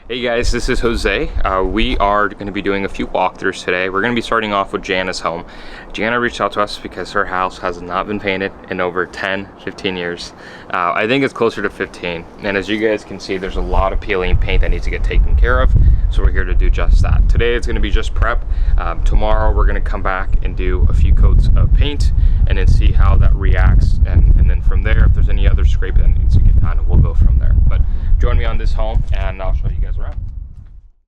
Hey guys, this is Jose. We are going to be doing a few walkthroughs today. We're going to be starting off with Janice's home. Jana reached out to us because her house has not been painted in over 10-15 years. I think it's closer to 15. And as you guys can see, there's a lot of peeling paint that needs to get taken care of. So we're here to do just that. Today it's going to be just prep. Tomorrow we're going to come back and do a few coats of paint and then see how that reacts. And then from there, if there's any other scrape that needs to get done, we'll go from there. But join me on this home and I'll show you guys around.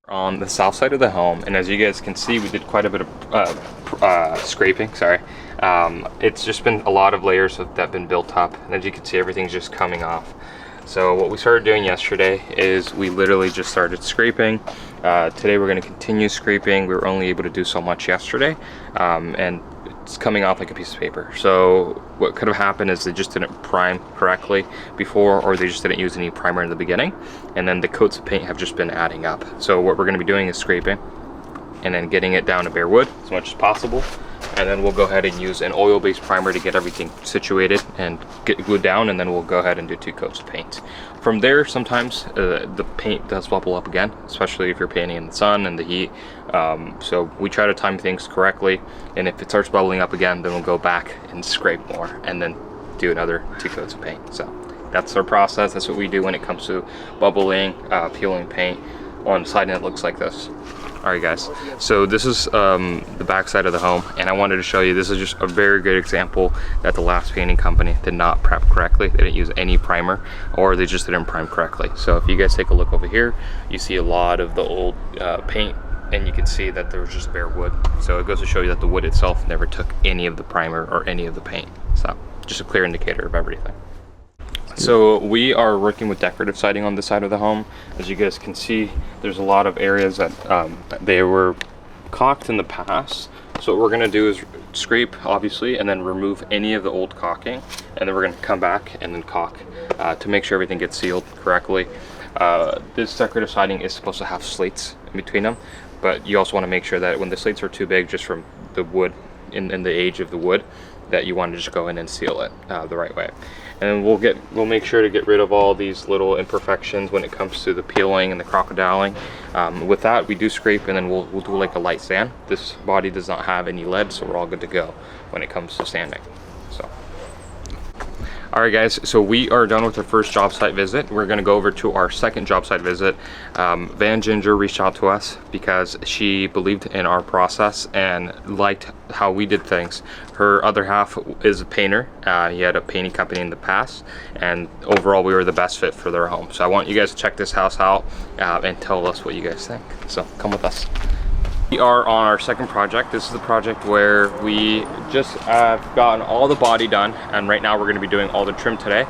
On the south side of the home, and as you guys can see, we did quite a bit of scraping. It's just been a lot of layers that have been built up, and as you can see, everything's just coming off. So what we started doing yesterday is we literally just started scraping. Today we're going to continue scraping. We were only able to do so much yesterday, and it's coming off like a piece of paper. So what could have happened is they just didn't prime correctly before, or they just didn't use any primer in the beginning, and then the coats of paint have just been adding up. So what we're going to be doing is scraping and then getting it down to bare wood as much as possible, and then we'll go ahead and use an oil-based primer to get everything situated and get glued down, and then we'll go ahead and do 2 coats of paint. From there, sometimes the paint does bubble up again, especially if you're painting in the sun and the heat. So we try to time things correctly, and if it starts bubbling up again, then we'll go back and scrape more and then do another 2 coats of paint. So that's our process. That's what we do when it comes to bubbling, peeling paint on the side, and it looks like this. Alright guys, so this is the back side of the home, and I wanted to show you, this is just a very good example that the last painting company did not prep correctly. They didn't use any primer, or they just didn't prime correctly. So if you guys take a look over here, you see a lot of the old paint, and you can see that there was just bare wood. So it goes to show you that the wood itself never took any of the primer or any of the paint. So just a clear indicator of everything. So we are working with decorative siding on this side of the home. As you guys can see, there's a lot of areas that they were caulked in the past. So what we're gonna do is scrape, obviously, and then remove any of the old caulking, and then we're gonna come back and then caulk to make sure everything gets sealed correctly. This decorative siding is supposed to have slates in between them, but you also wanna make sure that when the slates are too big, just from the wood, in the age of the wood, that you want to just go in and seal it the right way. And we'll make sure to get rid of all these little imperfections when it comes to the peeling and the crocodiling. With that, we do scrape, and then we'll do like a light sand. This body does not have any lead, so we're all good to go when it comes to sanding. So alright guys, so we are done with our first job site visit. We're going to go over to our second job site visit. Van Ginger reached out to us because she believed in our process and liked how we did things. Her other half is a painter. He had a painting company in the past, and overall we were the best fit for their home. So I want you guys to check this house out and tell us what you guys think. So come with us. We are on our second project. This is the project where we just gotten all the body done, and right now we're going to be doing all the trim today.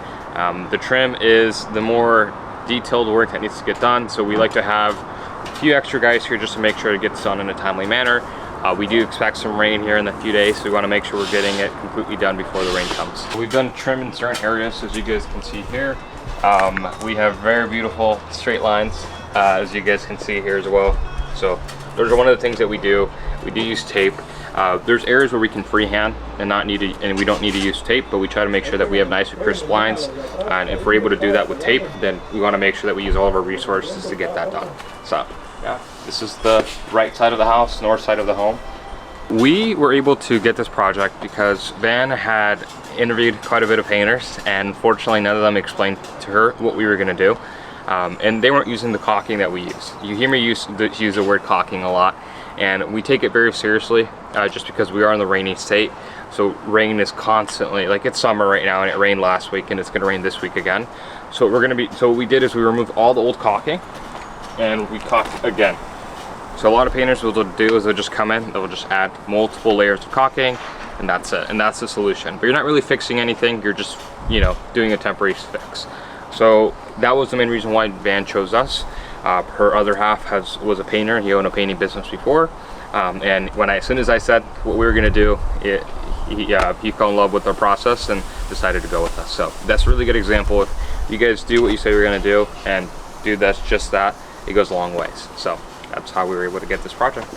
The trim is the more detailed work that needs to get done, so we like to have a few extra guys here just to make sure it gets done in a timely manner. We do expect some rain here in a few days, so we want to make sure we're getting it completely done before the rain comes. We've done trim in certain areas, as you guys can see here. We have very beautiful straight lines, as you guys can see here as well. So those are one of the things that we do. We do use tape. There's areas where we can freehand and we don't need to use tape, but we try to make sure that we have nice and crisp lines. And if we're able to do that with tape, then we want to make sure that we use all of our resources to get that done. So yeah, this is the right side of the house, north side of the home. We were able to get this project because Van had interviewed quite a bit of painters, and fortunately none of them explained to her what we were going to do. And they weren't using the caulking that we use. You hear me use the word caulking a lot, and we take it very seriously just because we are in the rainy state. So rain is constantly, like it's summer right now, and it rained last week, and it's going to rain this week again. So what we did is we removed all the old caulking, and we caulked again. So a lot of painters, what they'll do is they'll just come in, they'll just add multiple layers of caulking, and that's it, and that's the solution. But you're not really fixing anything, you're just, doing a temporary fix. So that was the main reason why Van chose us. Her other half was a painter. He owned a painting business before, and as soon as I said what we were going to do, he fell in love with our process and decided to go with us. So that's a really good example. If you guys do what you say you're going to do and do just that, it goes a long ways. So that's how we were able to get this project.